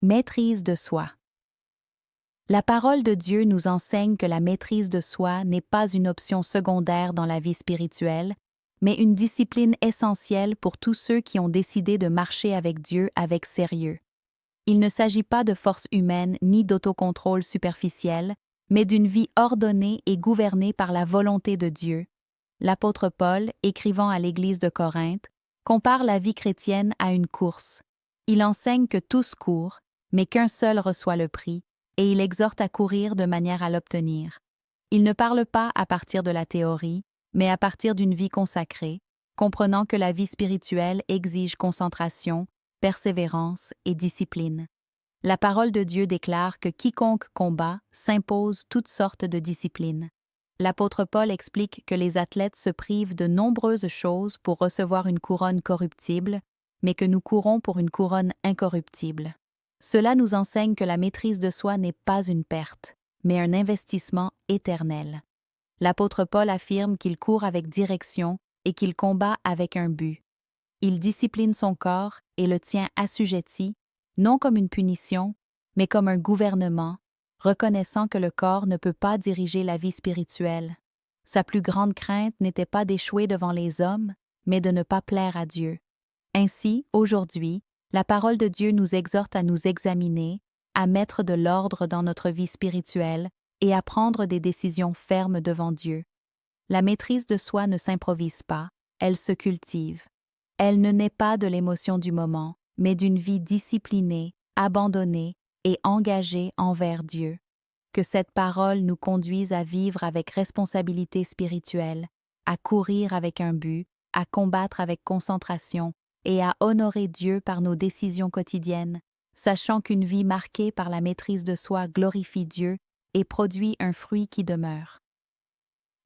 Maîtrise de soi. La parole de Dieu nous enseigne que la maîtrise de soi n'est pas une option secondaire dans la vie spirituelle, mais une discipline essentielle pour tous ceux qui ont décidé de marcher avec Dieu avec sérieux. Il ne s'agit pas de force humaine ni d'autocontrôle superficiel, mais d'une vie ordonnée et gouvernée par la volonté de Dieu. L'apôtre Paul, écrivant à l'Église de Corinthe, compare la vie chrétienne à une course. Il enseigne que tous courent, mais qu'un seul reçoit le prix, et il exhorte à courir de manière à l'obtenir. Il ne parle pas à partir de la théorie, mais à partir d'une vie consacrée, comprenant que la vie spirituelle exige concentration, persévérance et discipline. La parole de Dieu déclare que quiconque combat s'impose toutes sortes de disciplines. L'apôtre Paul explique que les athlètes se privent de nombreuses choses pour recevoir une couronne corruptible, mais que nous courons pour une couronne incorruptible. Cela nous enseigne que la maîtrise de soi n'est pas une perte, mais un investissement éternel. L'apôtre Paul affirme qu'il court avec direction et qu'il combat avec un but. Il discipline son corps et le tient assujetti, non comme une punition, mais comme un gouvernement, reconnaissant que le corps ne peut pas diriger la vie spirituelle. Sa plus grande crainte n'était pas d'échouer devant les hommes, mais de ne pas plaire à Dieu. Ainsi, aujourd'hui, la parole de Dieu nous exhorte à nous examiner, à mettre de l'ordre dans notre vie spirituelle et à prendre des décisions fermes devant Dieu. La maîtrise de soi ne s'improvise pas, elle se cultive. Elle ne naît pas de l'émotion du moment, mais d'une vie disciplinée, abandonnée et engagée envers Dieu. Que cette parole nous conduise à vivre avec responsabilité spirituelle, à courir avec un but, à combattre avec concentration et à honorer Dieu par nos décisions quotidiennes, sachant qu'une vie marquée par la maîtrise de soi glorifie Dieu et produit un fruit qui demeure.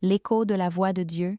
L'écho de la voix de Dieu.